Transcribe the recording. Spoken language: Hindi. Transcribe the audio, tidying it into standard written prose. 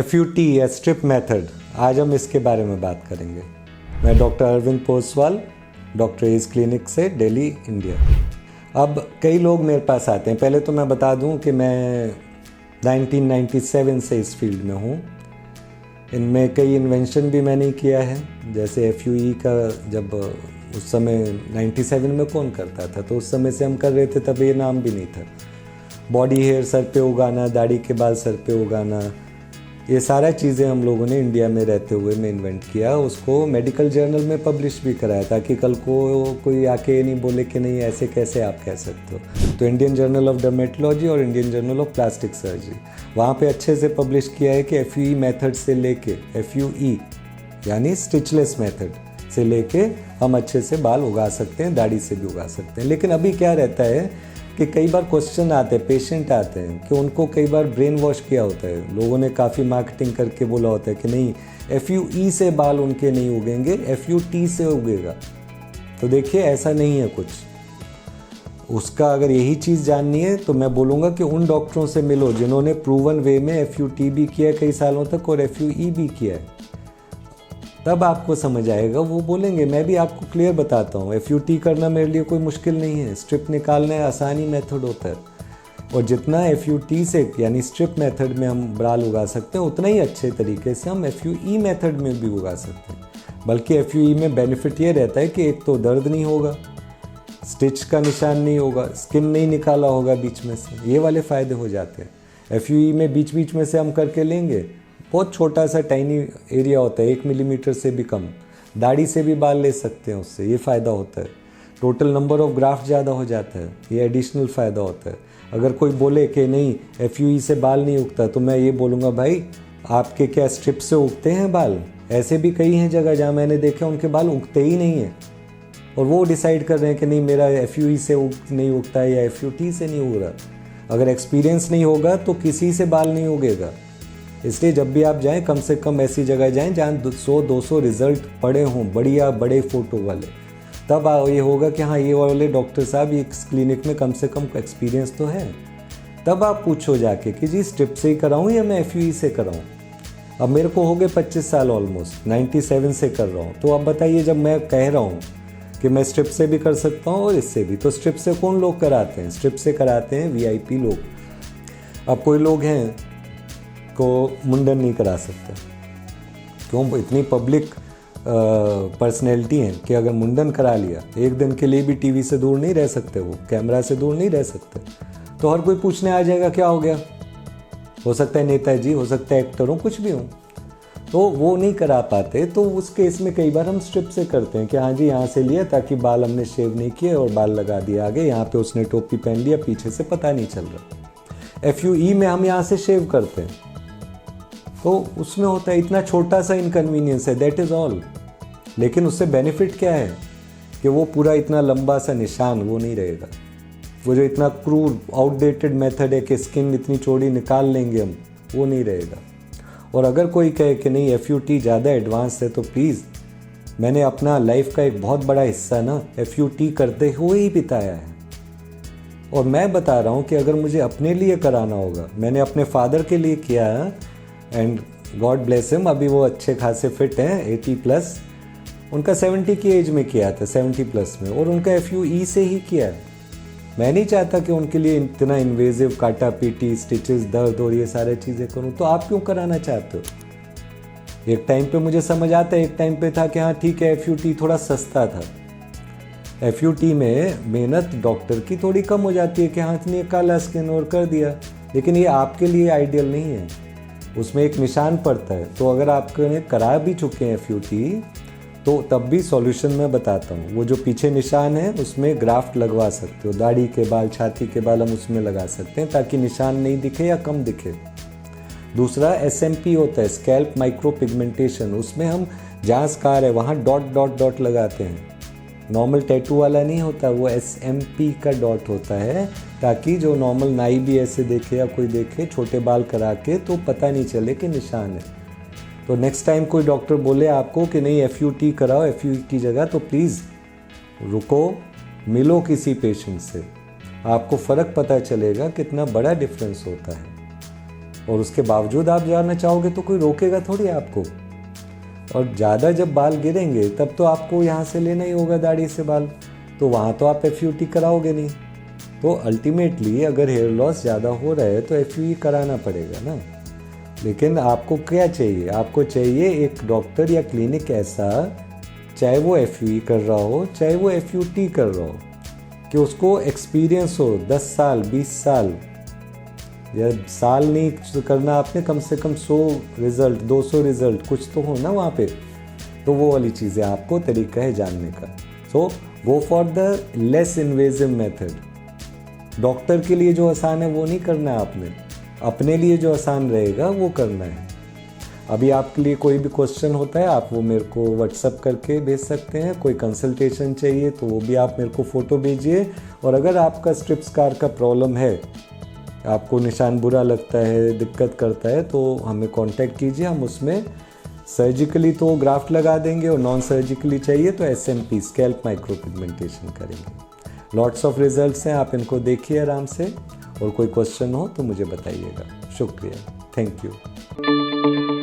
FUT या स्ट्रिप मेथड, आज हम इसके बारे में बात करेंगे। मैं doctor Arvind Poswal, doctor age clinic से, दिल्ली, इंडिया। अब कई लोग मेरे पास आते हैं। पहले तो मैं बता दूं कि मैं 1997 से इस फील्ड में हूं। इनमें कई इन्वेंशन भी मैंने किया है, जैसे FUE का। जब उस समय 97 में कौन करता था, तो उस समय से हम कर रहे थे, तब ये नाम भी नहीं था। बॉडी हेयर सर पे उगाना, दाढ़ी के बाल सर पे उगाना, ये सारा चीज़ें हम लोगों ने इंडिया में रहते हुए में इन्वेंट किया। उसको मेडिकल जर्नल में पब्लिश भी कराया, ताकि कल को कोई आके नहीं बोले कि नहीं ऐसे कैसे आप कह सकते हो। तो इंडियन जर्नल ऑफ डर्मेटोलॉजी और Indian journal of plastic surgery, वहाँ पे अच्छे से पब्लिश किया है कि FUE मेथड से लेके FUE यानी स्टिचलेस मेथड से लेके हम अच्छे से बाल उगा सकते हैं, दाढ़ी से भी उगा सकते हैं। लेकिन अभी क्या रहता है कि कई बार क्वेश्चन आते हैं, पेशेंट आते हैं कि उनको कई बार ब्रेन वॉश किया होता है, लोगों ने काफ़ी मार्केटिंग करके बोला होता है कि नहीं FUE से बाल उनके नहीं उगेंगे, FUT से उगेगा। तो देखिए ऐसा नहीं है कुछ। उसका अगर यही चीज़ जाननी है तो मैं बोलूँगा कि उन डॉक्टरों से मिलो जिन्होंने प्रूवन वे में FUT भी किया है कई सालों तक और FUE भी किया है, तब आपको समझ आएगा। वो बोलेंगे, मैं भी आपको क्लियर बताता हूँ, FUT करना मेरे लिए कोई मुश्किल नहीं है, स्ट्रिप निकालना आसानी मेथड होता है। और जितना FUT से यानी स्ट्रिप मेथड में हम बाल उगा सकते हैं, उतना ही अच्छे तरीके से हम FUE मेथड में भी उगा सकते हैं। बल्कि FUE में बेनिफिट ये रहता है कि एक तो दर्द नहीं होगा, स्टिच का निशान नहीं होगा, स्किन नहीं निकाला होगा बीच में से, ये वाले फ़ायदे हो जाते हैं। FUE में बीच बीच में से हम करके लेंगे, बहुत छोटा सा टाइनी एरिया होता है, 1 मिलीमीटर से भी कम, दाढ़ी से भी बाल ले सकते हैं, उससे ये फ़ायदा होता है। टोटल नंबर ऑफ ग्राफ्ट ज़्यादा हो जाता है, ये एडिशनल फ़ायदा होता है। अगर कोई बोले कि नहीं FUE से बाल नहीं उगता, तो मैं ये बोलूँगा, भाई आपके क्या स्ट्रिप से उगते हैं बाल? ऐसे भी कई हैं जगह जहाँ मैंने देखा उनके बाल उगते ही नहीं हैं, और वो डिसाइड कर रहे हैं कि नहीं मेरा FUE से नहीं उगता है या FUT से नहीं उग रहा। अगर एक्सपीरियंस नहीं होगा तो किसी से बाल नहीं उगेगा। इसलिए जब भी आप जाएं, कम से कम ऐसी जगह जाएं जहाँ 100-200 रिजल्ट पड़े हों, बढ़िया बड़े फ़ोटो वाले। तब ये होगा कि हाँ, ये वाले डॉक्टर साहब इस क्लिनिक में कम से कम एक्सपीरियंस तो है। तब आप पूछो जाके कि जी स्ट्रिप से ही कराऊँ या मैं FUE से कराऊँ। अब मेरे को हो गए 25 साल ऑलमोस्ट, 97 से कर रहा हूँ। तो अब बताइए, जब मैं कह रहा हूँ कि मैं स्ट्रिप से भी कर सकता हूँ और इससे भी, तो स्ट्रिप से कौन लोग कराते हैं? स्ट्रिप से कराते हैं VIP लोग। अब कोई लोग हैं को मुंडन नहीं करा सकते, क्यों? इतनी पब्लिक पर्सनैलिटी हैं कि अगर मुंडन करा लिया, एक दिन के लिए भी टीवी से दूर नहीं रह सकते, वो कैमरा से दूर नहीं रह सकते। तो हर कोई पूछने आ जाएगा क्या हो गया। हो सकता है नेताजी, हो सकता है एक्टर हो, कुछ भी हो, तो वो नहीं करा पाते। तो उस केस में कई बार हम स्ट्रिप से करते हैं कि हाँ जी यहाँ से लिया, ताकि बाल हमने शेव नहीं किए और बाल लगा दिया आगे, यहाँ पे उसने टोपी पहन लिया, पीछे से पता नहीं चल रहा। FUE में हम यहाँ से शेव करते हैं, तो उसमें होता है इतना छोटा सा इनकन्वीनियंस है, दैट इज़ ऑल। लेकिन उससे बेनिफिट क्या है कि वो पूरा इतना लंबा सा निशान वो नहीं रहेगा। वो जो इतना क्रूर आउटडेटेड मेथड है कि स्किन इतनी चौड़ी निकाल लेंगे हम, वो नहीं रहेगा। और अगर कोई कहे कि नहीं FUT ज़्यादा एडवांस है, तो प्लीज़, मैंने अपना लाइफ का एक बहुत बड़ा हिस्सा ना FUT करते हुए ही बिताया है। और मैं बता रहा हूँ कि अगर मुझे अपने लिए कराना होगा, मैंने अपने फादर के लिए किया है, एंड गॉड ब्लेस हिम, अभी वो अच्छे खासे फिट हैं, 80+। उनका 70 की एज में किया था, 70+ में, और उनका FUE से ही किया है। मैं नहीं चाहता कि उनके लिए इतना इन्वेजिव काटा पीटी, स्टिचेस, दर्द और ये सारे चीज़ें करूं। तो आप क्यों कराना चाहते हो? एक टाइम पे मुझे समझ आता है, एक टाइम पे था कि हाँ ठीक है FUT थोड़ा सस्ता था। FUT में मेहनत डॉक्टर की थोड़ी कम हो जाती है कि हाथ ने काला स्किन और कर दिया, लेकिन ये आपके लिए आइडियल नहीं है। उसमें एक निशान पड़ता है। तो अगर आपने करा भी चुके हैं FUT, तो तब भी सॉल्यूशन मैं बताता हूँ। वो जो पीछे निशान है उसमें ग्राफ्ट लगवा सकते हो, दाढ़ी के बाल, छाती के बाल हम उसमें लगा सकते हैं, ताकि निशान नहीं दिखे या कम दिखे। दूसरा SMP होता है, स्कैल्प माइक्रो पिगमेंटेशन, उसमें हम जहाँ स्कार है वहाँ डॉट डॉट डॉट लगाते हैं। नॉर्मल टैटू वाला नहीं होता, वो SMP का डॉट होता है, ताकि जो नॉर्मल नाई भी ऐसे देखे या कोई देखे छोटे बाल करा के, तो पता नहीं चले कि निशान है। तो नेक्स्ट टाइम कोई डॉक्टर बोले आपको कि नहीं FUT कराओ FUE की जगह, तो प्लीज़ रुको, मिलो किसी पेशेंट से, आपको फ़र्क पता चलेगा कितना बड़ा डिफरेंस होता है। और उसके बावजूद आप जाना चाहोगे तो कोई रोकेगा थोड़ी आपको। और ज़्यादा जब बाल गिरेंगे तब तो आपको यहाँ से लेना ही होगा दाढ़ी से बाल, तो वहाँ तो आप FUT कराओगे नहीं। तो अल्टीमेटली अगर हेयर लॉस ज़्यादा हो रहा है तो FUE कराना पड़ेगा ना। लेकिन आपको क्या चाहिए, आपको चाहिए एक डॉक्टर या क्लिनिक ऐसा, चाहे वो FUE कर रहा हो चाहे वो FUT कर रहा हो, कि उसको एक्सपीरियंस हो 10 साल 20 साल, या साल नहीं करना आपने, कम से कम 100 रिज़ल्ट 200 रिज़ल्ट कुछ तो हो ना वहाँ पे। तो वो वाली चीज़ें आपको तरीका है जानने का। So go for the less invasive method. Doctor के लिए जो आसान है वो नहीं करना है आपने, अपने लिए जो आसान रहेगा वो करना है। अभी आपके लिए कोई भी क्वेश्चन होता है आप वो मेरे को व्हाट्सअप करके भेज सकते हैं। कोई कंसल्टेशन चाहिए तो वो भी आप मेरे को फ़ोटो भेजिए। और अगर आपका स्ट्रिप स्कार का प्रॉब्लम है, आपको निशान बुरा लगता है, दिक्कत करता है, तो हमें कांटेक्ट कीजिए। हम उसमें सर्जिकली तो ग्राफ्ट लगा देंगे और नॉन सर्जिकली चाहिए तो SMP स्कैल्प माइक्रो पिगमेंटेशन करेंगे। लॉट्स ऑफ रिजल्ट्स हैं, आप इनको देखिए आराम से। और कोई क्वेश्चन हो तो मुझे बताइएगा। शुक्रिया, थैंक यू।